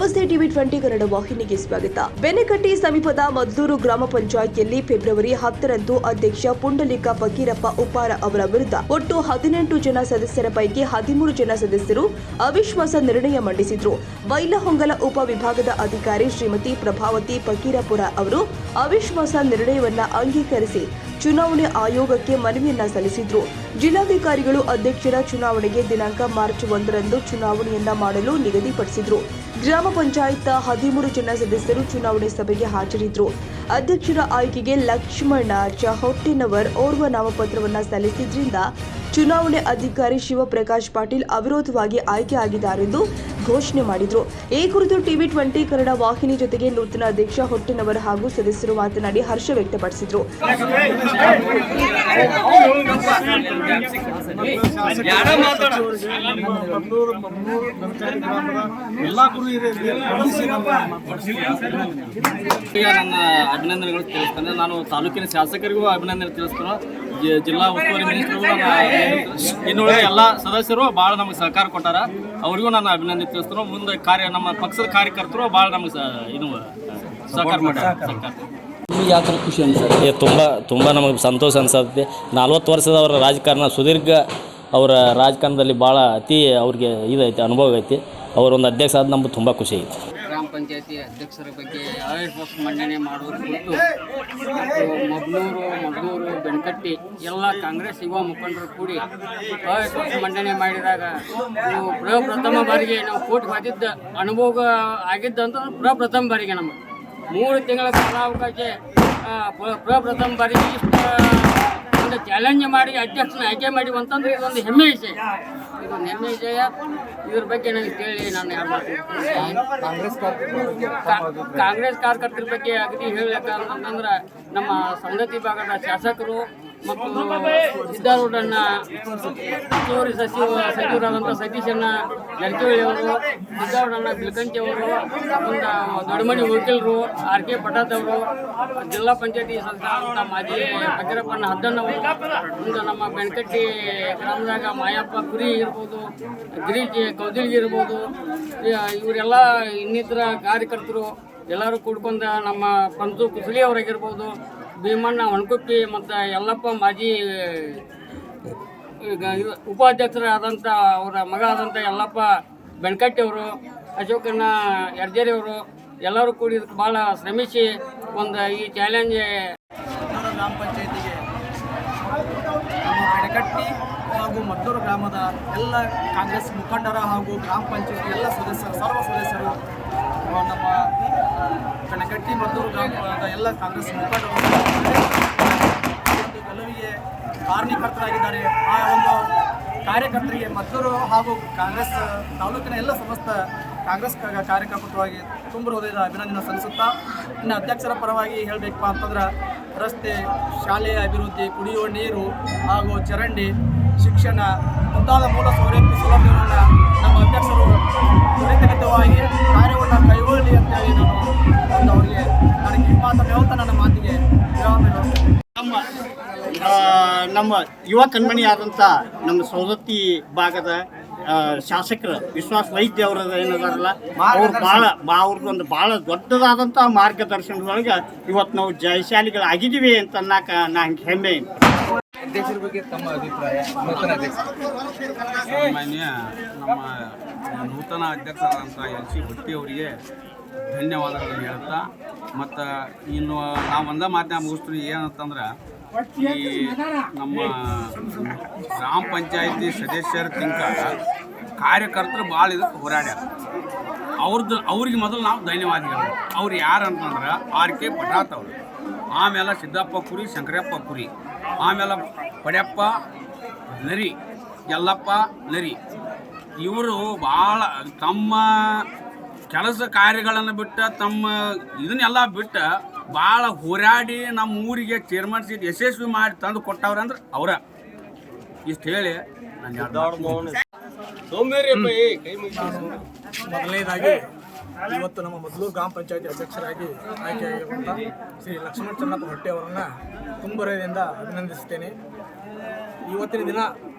ನಮಸ್ತೆ ಟಿವಿ20 ಕನ್ನಡ ವಾಹಿನಿಗೆ ಸ್ವಾಗತ. ಬೆನಕಟ್ಟಿ ಸಮೀಪದ ಮದ್ದೂರು ಗ್ರಾಮ ಪಂಚಾಯಿತಿಯಲ್ಲಿ ಫೆಬ್ರವರಿ 10ರಂದು ಅಧ್ಯಕ್ಷ ಪುಂಡಲಿಕ ಫಕೀರಪ್ಪ ಉಪಾರ ಅವರ ವಿರುದ್ಧ ಒಟ್ಟು 18 ಜನ ಸದಸ್ಯರ ಪೈಕಿ 13 ಜನ ಸದಸ್ಯರು ಅವಿಶ್ವಾಸ ನಿರ್ಣಯ ಮಂಡಿಸಿದ್ರು. ಬೈಲಹೊಂಗಲ ಉಪ ವಿಭಾಗದ ಅಧಿಕಾರಿ ಶ್ರೀಮತಿ ಪ್ರಭಾವತಿ ಫಕೀರಪುರ ಅವರು ಅವಿಶ್ವಾಸ ನಿರ್ಣಯವನ್ನ ಅಂಗೀಕರಿಸಿ ಚುನಾವಣೆ ಆಯೋಗಕ್ಕೆ ಮನವಿಯನ್ನ ಸಲ್ಲಿಸಿದ್ರು. ಜಿಲ್ಲಾಧಿಕಾರಿಗಳು ಅಧ್ಯಕ್ಷರ ಚುನಾವಣೆಗೆ ದಿನಾಂಕ ಮಾರ್ಚ್ 1ರಂದು ಚುನಾವಣೆಯನ್ನ ಮಾಡಲು ನಿಗದಿಪಡಿಸಿದ್ರು. ಗ್ರಾಮ ಪಂಚಾಯತ್ 13 ಜನ ಸದಸ್ಯರು ಚುನಾವಣೆ ಸಭೆಗೆ ಹಾಜರಿದ್ದರು. ಅಧ್ಯಕ್ಷರ ಆಯ್ಕೆಗೆ ಲಕ್ಷ್ಮಣ ಚಹೊಟ್ಟಿನವರ್ ಓರ್ವ ನಾಮಪತ್ರವನ್ನ ಸಲ್ಲಿಸಿದ್ರಿಂದ ಚುನಾವಣೆ ಅಧಿಕಾರಿ ಶಿವಪ್ರಕಾಶ್ ಪಾಟೀಲ್ ಅವಿರೋಧವಾಗಿ ಆಯ್ಕೆಯಾಗಿದ್ದಾರೆಂದು ಘೋಷಣೆ ಮಾಡಿದರು. ಈ ಕುರಿತು ಟಿವಿ20 ಕನ್ನಡ ವಾಹಿನಿ ಜೊತೆಗೆ ನೂತನ ಅಧ್ಯಕ್ಷ ಹೊಟ್ಟಿನವರ್ ಹಾಗೂ ಸದಸ್ಯರು ಮಾತನಾಡಿ ಹರ್ಷ ವ್ಯಕ್ತಪಡಿಸಿದರು. ನನ್ನ ಅಭಿನಂದನೆಗಳು ತಿಳಿಸ್ತೇನೆ. ನಾನು ತಾಲೂಕಿನ ಶಾಸಕರಿಗೂ ಅಭಿನಂದನೆ ತಿಳಿಸ್ತೇನೆ. ಜಿಲ್ಲಾ ಉಸ್ತುವಾರಿ ಮಿನಿಸ್ಟರ್ಗಳು ಇನ್ನುಳಿದ ಎಲ್ಲ ಸದಸ್ಯರು ಭಾಳ ನಮಗೆ ಸಹಕಾರ ಕೊಟ್ಟಾರ. ಅವರಿಗೂ ನಾನು ಅಭಿನಂದನೆ ತಿಳಿಸ್ತೇನೆ. ಮುಂದೆ ನಮ್ಮ ಪಕ್ಷದ ಕಾರ್ಯಕರ್ತರು ಭಾಳ ನಮಗೆ ಸಹಕಾರ ಮಾಡ್ತಾರೆ. ಯಾವ ಥರ ಖುಷಿ ಅನ್ಸುತ್ತೆ? ತುಂಬ ನಮಗೆ ಸಂತೋಷ ಅನ್ಸುತ್ತೆ. 40 ವರ್ಷದ ಅವರ ರಾಜಕಾರಣ ಸುದೀರ್ಘ ಅವರ ರಾಜಕಾರಣದಲ್ಲಿ ಭಾಳ ಅತಿ ಅವ್ರಿಗೆ ಇದೈತೆ, ಅನುಭವ ಐತಿ. ಅವರೊಂದು ಅಧ್ಯಕ್ಷ ಆದ ನಮ್ಗೆ ತುಂಬ ಖುಷಿ ಐತಿ. ಗ್ರಾಮ ಪಂಚಾಯತಿ ಅಧ್ಯಕ್ಷರ ಬಗ್ಗೆ ಅವಿಶ್ವಾಸ ಮಂಡನೆ ಮಾಡುವ ಕುರಿತು ಮದ್ದೂರು ಬೆನಕಟ್ಟಿ ಎಲ್ಲ ಕಾಂಗ್ರೆಸ್ ಯುವ ಮುಖಂಡರು ಕೂಡಿ ಅವಿಶ್ವಾಸ ಮಂಡನೆ ಮಾಡಿದಾಗ ನಾವು ಪ್ರಥಮ ಬಾರಿಗೆ ನಾವು ಕೋರ್ಟ್ಗೆ ಹೋಗಿದ್ದ ಅನುಭವ ಆಗಿದ್ದಂತ ಪ್ರಥಮ ಬಾರಿಗೆ ನಮಗೆ 3 ತಿಂಗಳ ಕಾಲಾವಕಾಶ ಪ್ರಥಮ ಬಾರಿಗೆ ಇಷ್ಟು ಒಂದು ಚಾಲೆಂಜ್ ಮಾಡಿ ಅಧ್ಯಕ್ಷನ ಆಯ್ಕೆ ಮಾಡಿ ಅಂತಂದ್ರೆ ಇದೊಂದು ಹೆಮ್ಮೆ ವಿಷಯ. ಇದೊಂದು ಹೆಮ್ಮೆ ವಿಷಯ. ಇದ್ರ ಬಗ್ಗೆ ನನಗೆ ಕೇಳಿ ನಾನು ಕಾಂಗ್ರೆಸ್ ಕಾರ್ಯಕರ್ತರ ಬಗ್ಗೆ ಅಗದಿ ಹೇಳಬೇಕಂತಂದ್ರೆ ನಮ್ಮ ಸವದತ್ತಿ ಭಾಗದ ಶಾಸಕರು ಮತ್ತು ಸಿದ್ದಾರೂಢಣ್ಣ ಹೆಚ್ಚುವರಿ ಸಚಿವರಾದಂಥ ಸತೀಶಣ್ಣ ಜಾರಕಿಹೊಳಿ ಅವರು, ಸಿದ್ದಾರೂಢಣ್ಣ ಬಿಲ್ಕಂಚಿ ಅವರು, ಒಂದು ದೊಡ್ಡಮನಿ ವಕೀಲರು, RK ಪಟಾತ್ ಅವರು, ಜಿಲ್ಲಾ ಪಂಚಾಯತಿ ಸದಸ್ಯರಾದಂಥ ಮಾಜಿ ಫಕೀರಪ್ಪನ ಹದ್ದಣ್ಣವರು, ಮುಂದೆ ನಮ್ಮ ಬೆನಕಟ್ಟಿ ಗ್ರಾಮದಾಗ ಮಾಯಪ್ಪ ಕುರಿ ಇರ್ಬೋದು, ಗಿರೀಶ್ ಕೌದಿಲ್ಗಿ ಇರ್ಬೋದು, ಇವರೆಲ್ಲ ಇನ್ನಿತರ ಕಾರ್ಯಕರ್ತರು ಎಲ್ಲರೂ ಕೂಡ್ಕೊಂಡು ನಮ್ಮ ಪಂಚು ಕುಸಲಿ ಅವರಾಗಿರ್ಬೋದು, ಭೀಮಣ್ಣ ಒಣಕುಪ್ಪಿ ಮತ್ತು ಯಲ್ಲಪ್ಪ ಮಾಜಿ ಉಪಾಧ್ಯಕ್ಷರಾದಂಥ ಅವರ ಮಗ ಆದಂಥ ಯಲ್ಲಪ್ಪ ಬೆನಕಟ್ಟಿ ಅವರು, ಅಶೋಕಣ್ಣ ಯರ್ಜೇರಿ ಅವರು ಎಲ್ಲರೂ ಕೂಡಿ ಇದಕ್ಕೆ ಭಾಳ ಶ್ರಮಿಸಿ ಒಂದು ಈ ಚಾಲೆಂಜ್ ಗ್ರಾಮ ಪಂಚಾಯತಿಗೆ ನಮ್ಮ ಬೆನಕಟ್ಟಿ ಹಾಗೂ ಮದ್ದೂರು ಗ್ರಾಮದ ಎಲ್ಲ ಕಾಂಗ್ರೆಸ್ ಮುಖಂಡರ ಹಾಗೂ ಗ್ರಾಮ ಪಂಚಾಯತಿ ಎಲ್ಲ ಸರ್ವ ಸದಸ್ಯರು, ನಮ್ಮ ಬೆನಕಟ್ಟಿ ಮದ್ದೂರು ಗ್ರಾಮದ ಎಲ್ಲ ಕಾಂಗ್ರೆಸ್ ಮುಖಂಡರು ಒಂದು ಗೆಲುವಿಗೆ ಕಾರಣೀಕರ್ತರಾಗಿದ್ದಾರೆ. ಆ ಒಂದು ಕಾರ್ಯಕರ್ತರಿಗೆ ಮದ್ದೂರು ಹಾಗೂ ಕಾಂಗ್ರೆಸ್ ತಾಲೂಕಿನ ಎಲ್ಲ ಸಮಸ್ತ ಕಾಂಗ್ರೆಸ್ ಕಾರ್ಯಕರ್ತವಾಗಿ ತುಂಬ ಹೃದಯದ ಅಭಿನಂದನೆ ಸಲ್ಲಿಸುತ್ತಾ, ಇನ್ನು ಅಧ್ಯಕ್ಷರ ಪರವಾಗಿ ಹೇಳಬೇಕಪ್ಪ ಅಂತಂದ್ರೆ ರಸ್ತೆ, ಶಾಲೆಯ ಅಭಿವೃದ್ಧಿ, ಕುಡಿಯುವ ನೀರು ಹಾಗೂ ಚರಂಡಿ, ಶಿಕ್ಷಣ ಮುಂತಾದ ಮೂಲ ಸೌಲಭ್ಯವನ್ನು ನಮ್ಮ ಅಧ್ಯಕ್ಷರು ತ್ವರಿತಗತವಾಗಿ ಕಾರ್ಯವನ್ನು ಕೈಗೊಳ್ಳಲಿ ಅಂತೇಳಿ ನಾನು ಅವರಿಗೆ ನನಗೆ ಈ ಮಾತನ್ನು ಹೇಳ್ತಾ ನನ್ನ ಮಾತಿಗೆ ನಮ್ಮ ಯುವ ಕಣ್ಮಣಿಯಾದಂಥ ನಮ್ಮ ಸವದತ್ತಿ ಭಾಗದ ಶಾಸಕರು ವಿಶ್ವಾಸ ವೈದ್ಯ ಅವರ ಏನದಾರಲ್ಲ, ಅವ್ರದ್ದೊಂದು ಭಾಳ ದೊಡ್ಡದಾದಂಥ ಮಾರ್ಗದರ್ಶನದೊಳಗೆ ಇವತ್ತು ನಾವು ಜಯಶಾಲಿಗಳಾಗಿದ್ದೀವಿ ಅಂತ ಅನ್ನಕ್ಕೆ ನಂಗೆ ಹೆಮ್ಮೆ. ಅಧ್ಯಕ್ಷರ ಬಗ್ಗೆ ತಮ್ಮ ಅಭಿಪ್ರಾಯ? ನೂತನ ಅಧ್ಯಕ್ಷ ಸಾಮಾನ್ಯ ನಮ್ಮ ನೂತನ ಅಧ್ಯಕ್ಷರಾದಂಥ LC ಭಟ್ಟಿ ಅವರಿಗೆ ಧನ್ಯವಾದಗಳನ್ನು ಹೇಳ್ತಾ, ಮತ್ತು ಇನ್ನು ನಾವು ಒಂದೇ ಮಾತನ್ನ ಮುಗಿಸ್ತೀವಿ ಏನಂತಂದ್ರೆ, ಈ ನಮ್ಮ ಗ್ರಾಮ ಪಂಚಾಯತಿ ಸದಸ್ಯರ ತಿಂಕ ಕಾರ್ಯಕರ್ತರು ಭಾಳ ಇದಕ್ಕೆ ಹೋರಾಡ್ಯಾರ. ಅವ್ರಿಗೆ ಮೊದಲು ನಾವು ಧನ್ಯವಾದಗಳು. ಅವ್ರು ಯಾರು ಅಂತಂದ್ರೆ RK ಪಟಾತ್ ಅವರು, ಆಮೇಲೆ ಸಿದ್ದಪ್ಪ ಕುರಿ, ಶಂಕರಪ್ಪ ಕುರಿ, ಆಮೇಲೆ ಪಡ್ಯಪ್ಪ ನರಿ, ಯಲ್ಲಪ್ಪ ನರಿ, ಇವರು ಭಾಳ ತಮ್ಮ ಕೆಲಸ ಕಾರ್ಯಗಳನ್ನು ಬಿಟ್ಟು ತಮ್ಮ ಇದನ್ನೆಲ್ಲ ಬಿಟ್ಟು ಭಾಳ ಹೋರಾಡಿ ನಮ್ಮ ಊರಿಗೆ ಚೇರ್ಮನ್ ಸೀಟ್ ಯಶಸ್ವಿ ಮಾಡಿ ತಂದು ಕೊಟ್ಟವ್ರೆ ಅಂದ್ರೆ ಅವರ. ಇಷ್ಟು ಹೇಳಿ ಮೊದಲನೇದಾಗಿ ಇವತ್ತು ನಮ್ಮ ಮದ್ದೂರು ಗ್ರಾಮ ಪಂಚಾಯತಿ ಅಧ್ಯಕ್ಷರಾಗಿ ಆಯ್ಕೆಯಾಗಿರುವಂಥ ಶ್ರೀ ಲಕ್ಷ್ಮಣ ಚನ್ನಪ್ಪ ಹೊಟ್ಟೆ ಅವರನ್ನು ತುಂಬ ಹೃದಯದಿಂದ ಅಭಿನಂದಿಸುತ್ತೇನೆ. ಇವತ್ತಿನ ದಿನ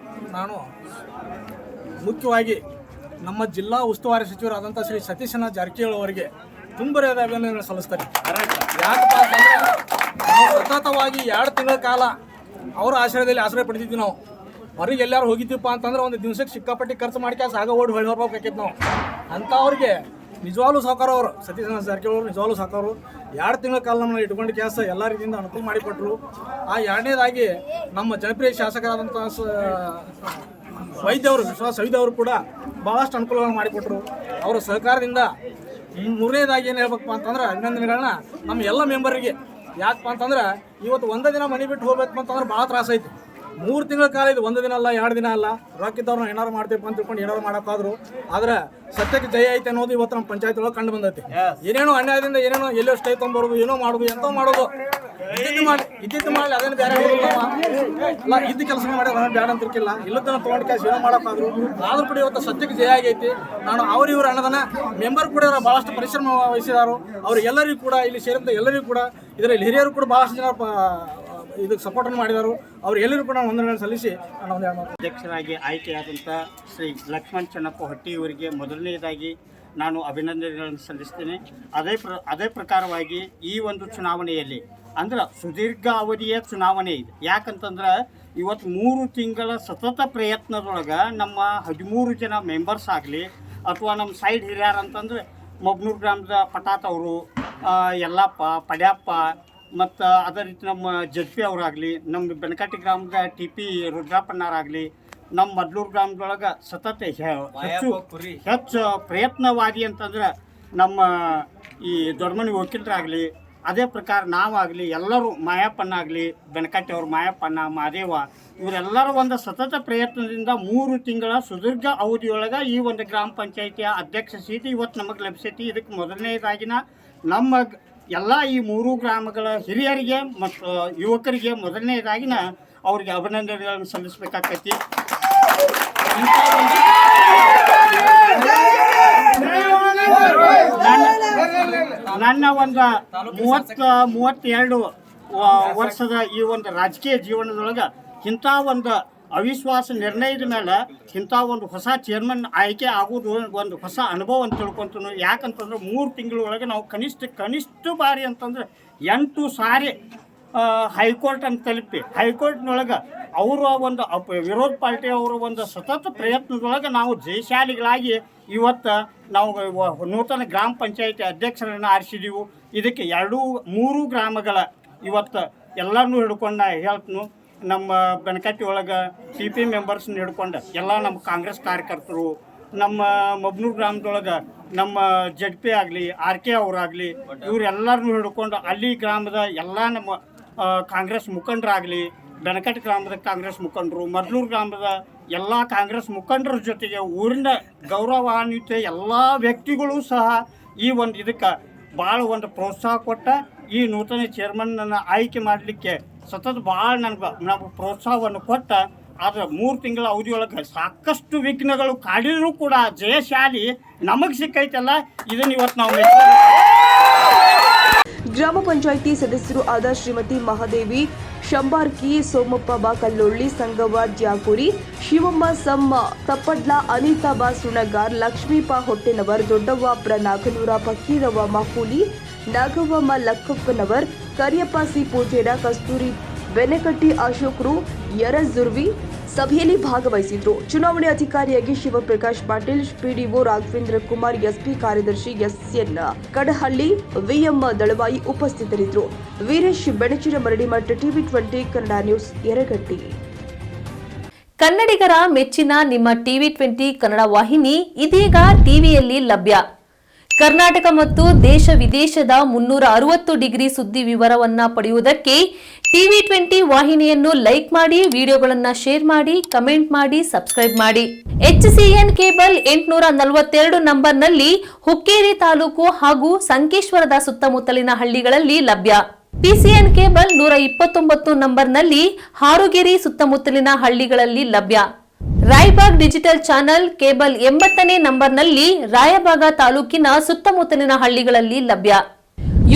ನಾನು ಮುಖ್ಯವಾಗಿ ನಮ್ಮ ಜಿಲ್ಲಾ ಉಸ್ತುವಾರಿ ಸಚಿವರಾದಂಥ ಶ್ರೀ ಸತೀಶನ ಜಾರಕಿಹೊಳಿ ಅವರಿಗೆ ತುಂಬ ಅಭಿನಂದನೆ ಸಲ್ಲಿಸ್ತಾರೆ. ಯಾಕಪ್ಪ ಅಂತಂದರೆ ನಾವು ಸತತವಾಗಿ 2 ತಿಂಗಳ ಕಾಲ ಅವರ ಆಶ್ರಯ ಪಡೆದಿದ್ವಿ. ನಾವು ಹೊರಗೆ ಎಲ್ಲರೂ ಹೋಗಿದ್ದೀವಪ್ಪ ಅಂತಂದ್ರೆ ಒಂದು ದಿವಸಕ್ಕೆ ಸಿಕ್ಕಾಪಟ್ಟಿ ಖರ್ಚು ಮಾಡ್ಕೊಂಡು ಆಗ ಓಡಿ ಹೊಳ್ಬೇಕಾಗಿತ್ತು ನಾವು. ಅಂಥವ್ರಿಗೆ ನಿಜವಾಗ್ಲೂ ಸಾಕಾರ ಅವರು ಸತೀಶ್ ಜಾರಕಿಹೊಳಿ ಅವರು ನಿಜವಾಗ್ಲೂ ಸಾಕಾರು. 2 ತಿಂಗಳ ಕಾಲ ನಮ್ಮನ್ನು ಇಟ್ಕೊಂಡು ಕೆಲಸ ಎಲ್ಲ ರೀತಿಯಿಂದ ಅನುಕೂಲ ಮಾಡಿಕೊಟ್ರು. ಆ 2ನೇದಾಗಿ ನಮ್ಮ ಜನಪ್ರಿಯ ಶಾಸಕರಾದಂಥ ವಿಶ್ವಾಸ ವೈದ್ಯವರು ಕೂಡ ಭಾಳಷ್ಟು ಅನುಕೂಲಗಳನ್ನು ಮಾಡಿಕೊಟ್ರು. ಅವರ ಸಹಕಾರದಿಂದ 3ನೇದಾಗಿ ಏನು ಹೇಳ್ಬೇಕಪ್ಪ ಅಂತಂದ್ರೆ ಅಭಿನಂದನೆಗಳನ್ನ ನಮ್ಮ ಎಲ್ಲ ಮೆಂಬರಿಗೆ. ಯಾಕಪ್ಪ ಅಂತಂದ್ರೆ ಇವತ್ತು ಒಂದೇ ದಿನ ಮನೆ ಬಿಟ್ಟು ಹೋಗ್ಬೇಕು ಅಂತಂದ್ರೆ ಭಾಳ ತ್ರಾಸ ಐತಿ. 3 ತಿಂಗಳ ಕಾಲ ಇದು 1 ದಿನ ಅಲ್ಲ 2 ದಿನ ಅಲ್ಲ. ರೊಕ್ಕಿದ್ದವ್ರು ನಾವು ಏನಾರು ಮಾಡ್ತೀವಿ ಅಂತ ತಿಳ್ಕೊಂಡು ಏನಾರು ಮಾಡೋಕ್ಕಾದ್ರು ಆದ್ರೆ ಸತ್ಯಕ್ಕೆ ಜಯ ಐತೆ ಅನ್ನೋದು ಇವತ್ತು ನಮ್ಮ ಪಂಚಾಯತ್ ಒಳಗೆ ಕಂಡು ಬಂದೈತಿ. ಏನೇನೋ ಅನ್ಯಾಯದಿಂದ ಏನೇನೋ ಎಲ್ಲೋ ಸ್ಟೇ ತೊಗೊಂಬರೋದು ಏನೋ ಮಾಡೋದು ಎಂತೋ ಮಾಡೋದು ಇದ್ದಿದ್ದು ಮಾಡಲಿ ಅದೇನು ಬೇರೆ ಅಲ್ಲ ಇದ್ದು ಕೆಲಸ ಮಾಡಿ ಬೇಡ ಅಂತಿರ್ಕಿಲ್ಲ. ಇಲ್ಲದನ್ನ ತೊಗೊಂಡು ಕೆಲಸ ಏನೋ ಮಾಡೋಕ್ಕಾದ್ರು ಆದ್ರೂ ಕೂಡ ಇವತ್ತು ಸತ್ಯಕ್ಕೆ ಜಯ ಆಗೈತಿ. ನಾನು ಇವ್ರ ಅನ್ನೋದನ್ನ ಮೆಂಬರ್ ಕೂಡ ಭಾಳಷ್ಟು ಪರಿಶ್ರಮ ವಹಿಸಿದಾರು. ಅವ್ರು ಎಲ್ಲರಿಗೂ ಕೂಡ ಇಲ್ಲಿ ಸೇರಿದಂಥ ಎಲ್ಲರಿಗೂ ಕೂಡ ಇದರಲ್ಲಿ ಹಿರಿಯರು ಕೂಡ ಭಾಳಷ್ಟು ಜನ ಇದಕ್ಕೆ ಸಪೋರ್ಟನ್ನು ಮಾಡಿದರು. ಅವ್ರು ಎಲ್ಲರೂ ಕೂಡ ವಂದನೆಗಳನ್ನು ಸಲ್ಲಿಸಿ ನಾನು ಅಧ್ಯಕ್ಷರಾಗಿ ಆಯ್ಕೆಯಾದಂಥ ಶ್ರೀ ಲಕ್ಷ್ಮಣ್ ಚೆನ್ನಪ್ಪ ಹೊಟ್ಟಿ ಇವರಿಗೆ ಮೊದಲನೆಯದಾಗಿ ನಾನು ಅಭಿನಂದನೆಗಳನ್ನು ಸಲ್ಲಿಸ್ತೇನೆ. ಅದೇ ಪ್ರಕಾರವಾಗಿ ಈ ಒಂದು ಚುನಾವಣೆಯಲ್ಲಿ ಅಂದ್ರೆ ಸುದೀರ್ಘ ಅವಧಿಯ ಚುನಾವಣೆ ಇದೆ. ಯಾಕಂತಂದ್ರೆ ಇವತ್ತು 3 ತಿಂಗಳ ಸತತ ಪ್ರಯತ್ನದೊಳಗೆ ನಮ್ಮ 13 ಜನ ಮೆಂಬರ್ಸ್ ಆಗಲಿ ಅಥವಾ ನಮ್ಮ ಸೈಡ್ ಹಿರಿಯರು ಅಂತಂದ್ರೆ ಮೊಬ್ನೂರು ಗ್ರಾಮದ ಪಟಾತ್ ಅವರು, ಯಲ್ಲಪ್ಪ, ಪಡ್ಯಪ್ಪ ಮತ್ತು ಅದೇ ರೀತಿ ನಮ್ಮ ಜಡ್ಪಿ ಅವರಾಗಲಿ, ನಮ್ಮ ಬೆನಕಟ್ಟಿ ಗ್ರಾಮದ TP ರುದ್ರಪ್ಪಣ್ಣರಾಗಲಿ, ನಮ್ಮ ಮಡ್ಲೂರು ಗ್ರಾಮದೊಳಗೆ ಸತತ ಹೆಚ್ಚು ಪ್ರಯತ್ನವಾದಿ ಅಂತಂದ್ರೆ ನಮ್ಮ ಈ ದೊಡ್ಡಮನಿ ವಕೀಲರಾಗಲಿ, ಅದೇ ಪ್ರಕಾರ ನಾವಾಗಲಿ ಎಲ್ಲರೂ ಮಾಯಪ್ಪನಾಗಲಿ, ಬೆನಕಟ್ಟಿ ಅವರು ಮಾಯಪ್ಪಣ್ಣ, ಮಾದೇವ ಇವರೆಲ್ಲರೂ ಒಂದು ಸತತ ಪ್ರಯತ್ನದಿಂದ 3 ತಿಂಗಳ ಸುದೀರ್ಘ ಅವಧಿಯೊಳಗೆ ಈ ಒಂದು ಗ್ರಾಮ ಪಂಚಾಯಿತಿಯ ಅಧ್ಯಕ್ಷ ಸೀಟು ಇವತ್ತು ನಮಗೆ ಲಭಿಸೈತಿ. ಇದಕ್ಕೆ ಮೊದಲನೇದಾಗಿನ ನಮ್ಮ ಎಲ್ಲ ಈ 3 ಗ್ರಾಮಗಳ ಹಿರಿಯರಿಗೆ ಮತ್ತು ಯುವಕರಿಗೆ ಮೊದಲನೇದಾಗಿನ ಅವ್ರಿಗೆ ಅಭಿನಂದನೆಗಳನ್ನು ಸಲ್ಲಿಸಬೇಕಾಗ್ತೈತಿ. ನನ್ನ ಒಂದು 32 ವರ್ಷದ ಈ ಒಂದು ರಾಜಕೀಯ ಜೀವನದೊಳಗೆ ಇಂಥ ಒಂದು ಅವಿಶ್ವಾಸ ನಿರ್ಣಯದ ಮೇಲೆ ಇಂಥ ಒಂದು ಹೊಸ ಚೇರ್ಮನ್ ಆಯ್ಕೆ ಆಗೋದು ಒಂದು ಹೊಸ ಅನುಭವ ಅಂತ ತಿಳ್ಕೊಂತೀನಿ. ಯಾಕಂತಂದ್ರೆ 3 ತಿಂಗಳೊಳಗೆ ನಾವು ಕನಿಷ್ಠ ಬಾರಿ ಅಂತಂದ್ರೆ 8 ಸಾರಿ ಹೈಕೋರ್ಟ್ ಅಂತ ತಲುಪಿ ಹೈಕೋರ್ಟ್ನೊಳಗೆ ಅವರ ಒಂದು ವಿರೋಧ ಪಾರ್ಟಿಯವರ ಒಂದು ಸತತ ಪ್ರಯತ್ನದೊಳಗೆ ನಾವು ಜಯಶಾಲಿಗಳಾಗಿ ಇವತ್ತು ನಾವು ನೂತನ ಗ್ರಾಮ ಪಂಚಾಯಿತಿ ಅಧ್ಯಕ್ಷರನ್ನು ಆರಿಸಿದ್ದೀವಿ. ಇದಕ್ಕೆ 3 ಗ್ರಾಮಗಳ ಇವತ್ತು ಎಲ್ಲರನ್ನೂ ಹಿಡ್ಕೊಂಡು ಹೇಳ್ತನು. ನಮ್ಮ ಬೆನಕಟ್ಟಿ ಒಳಗೆ TP ಮೆಂಬರ್ಸ್ನ ಹಿಡ್ಕೊಂಡು ಎಲ್ಲ ನಮ್ಮ ಕಾಂಗ್ರೆಸ್ ಕಾರ್ಯಕರ್ತರು, ನಮ್ಮ ಮೊಬ್ನೂರು ಗ್ರಾಮದೊಳಗೆ ನಮ್ಮ JP ಆಗಲಿ, RK ಅವರಾಗಲಿ ಇವರೆಲ್ಲರನ್ನೂ ಹಿಡ್ಕೊಂಡು ಅಲ್ಲಿ ಗ್ರಾಮದ ಎಲ್ಲ ನಮ್ಮ ಕಾಂಗ್ರೆಸ್ ಮುಖಂಡರಾಗಲಿ, ಬೆನಕಟ್ಟಿ ಗ್ರಾಮದ ಕಾಂಗ್ರೆಸ್ ಮುಖಂಡರು, ಮಡ್ಲೂರು ಗ್ರಾಮದ ಎಲ್ಲ ಕಾಂಗ್ರೆಸ್ ಮುಖಂಡರ ಜೊತೆಗೆ ಊರಿನ ಗೌರವಾನ್ವಿತ ಎಲ್ಲ ವ್ಯಕ್ತಿಗಳು ಸಹ ಈ ಒಂದು ಇದಕ್ಕೆ ಭಾಳ ಒಂದು ಪ್ರೋತ್ಸಾಹ ಕೊಟ್ಟ ಈ ನೂತನ ಚೇರ್ಮನ್ನನ್ನು ಆಯ್ಕೆ ಮಾಡಲಿಕ್ಕೆ ಸತತ ಭಾಳ ನಮ್ಗೆ ಪ್ರೋತ್ಸಾಹವನ್ನು ಕೊಟ್ಟ. ಆದರೆ 3 ತಿಂಗಳ ಅವಧಿಯೊಳಗೆ ಸಾಕಷ್ಟು ವಿಘ್ನಗಳು ಕಾಡಿದರೂ ಕೂಡ ಜಯಶಾಲಿ ನಮಗೆ ಸಿಕ್ಕೈತಲ್ಲ, ಇದನ್ನು ಇವತ್ತು ನಾವು ಗ್ರಾಮ ಪಂಚಾಯಿತಿ ಸದಸ್ಯರು ಆದ ಶ್ರೀಮತಿ ಮಹಾದೇವಿ ಶಂಬಾರ್ಕಿ, ಸೋಮಪ್ಪ ಬಾ ಕಲ್ಲೊಳ್ಳಿ, ಸಂಗವ್ವ ದ್ಯಾಕುರಿ, ಶಿವಮ್ಮ ಸಮ್ಮ ತಪ್ಪಡ್ಲ, ಅನಿತಾ ಬಾ ಸುಣಗಾರ್, ಲಕ್ಷ್ಮೀಪ ಹೊಟ್ಟೆನವರ್, ದೊಡ್ಡವ್ವ ಪ್ರ ನಾಗನೂರ, ಫಕೀರವ್ವ ಮಹೂಲಿ, ನಾಗವ್ವಮ್ಮ ಲಕ್ಕಪ್ಪನವರ್, ಕರಿಯಪ್ಪ ಸಿ ಪೂಜೇರ, ಕಸ್ತೂರಿ ಬೆನಕಟ್ಟಿ, ಅಶೋಕ್ರು ಯರಜುರ್ವಿ ಸಭೆಯಲ್ಲಿ ಭಾಗವಹಿಸಿದ್ರು. ಚುನಾವಣೆ ಅಧಿಕಾರಿಯಾಗಿ ಶಿವಪ್ರಕಾಶ್ ಪಾಟೀಲ್, PDO ರಾಘವೇಂದ್ರ ಕುಮಾರ್, SP ಕಾರ್ಯದರ್ಶಿ SN ಕಡಹಳ್ಳಿ, VM ದಳವಾಯಿ ಉಪಸ್ಥಿತರಿದ್ದರು. ವೀರೇಶ್ ಬೆಣಚಿನ ಮರಡಿಮಠ, TV20 ಕನ್ನಡ ನ್ಯೂಸ್, ಯರಗಟ್ಟಿ. ಕನ್ನಡಿಗರ ಮೆಚ್ಚಿನ ನಿಮ್ಮ TV20 ಕನ್ನಡ ವಾಹಿನಿ ಇದೀಗ ಟಿವಿಯಲ್ಲಿ ಲಭ್ಯ. ಕರ್ನಾಟಕ ಮತ್ತು ದೇಶ ವಿದೇಶದ 360 ಡಿಗ್ರಿ ಸುದ್ದಿ ವಿವರವನ್ನ ಪಡೆಯುವುದಕ್ಕೆ TV20 ವಾಹಿನಿಯನ್ನು ಲೈಕ್ ಮಾಡಿ, ವಿಡಿಯೋಗಳನ್ನು ಶೇರ್ ಮಾಡಿ, ಕಮೆಂಟ್ ಮಾಡಿ, ಸಬ್ಸ್ಕ್ರೈಬ್ ಮಾಡಿ. HCN ಕೇಬಲ್ 842 ನಂಬರ್ನಲ್ಲಿ ಹುಕ್ಕೇರಿ ತಾಲೂಕು ಹಾಗೂ ಸಂಕೇಶ್ವರದ ಸುತ್ತಮುತ್ತಲಿನ ಹಳ್ಳಿಗಳಲ್ಲಿ ಲಭ್ಯ. PCN ಕೇಬಲ್ 129 ನಂಬರ್ನಲ್ಲಿ ಹಾರುಗೆರೆ ಸುತ್ತಮುತ್ತಲಿನ ಹಳ್ಳಿಗಳಲ್ಲಿ ಲಭ್ಯ. ರಾಯಬಾಗ್ ಡಿಜಿಟಲ್ ಚಾನೆಲ್ ಕೇಬಲ್ 80ನೇ ನಂಬರ್ನಲ್ಲಿ ರಾಯಬಾಗ ತಾಲೂಕಿನ ಸುತ್ತಮುತ್ತಲಿನ ಹಳ್ಳಿಗಳಲ್ಲಿ ಲಭ್ಯ.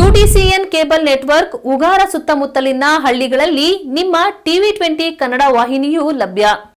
UDCN ಕೇಬಲ್ ನೆಟ್ವರ್ಕ್ ಉಗಾರ ಸುತ್ತಮುತ್ತಲಿನ ಹಳ್ಳಿಗಳಲ್ಲಿ ನಿಮ್ಮ TV20 ಕನ್ನಡ ವಾಹಿನಿಯೂ ಲಭ್ಯ.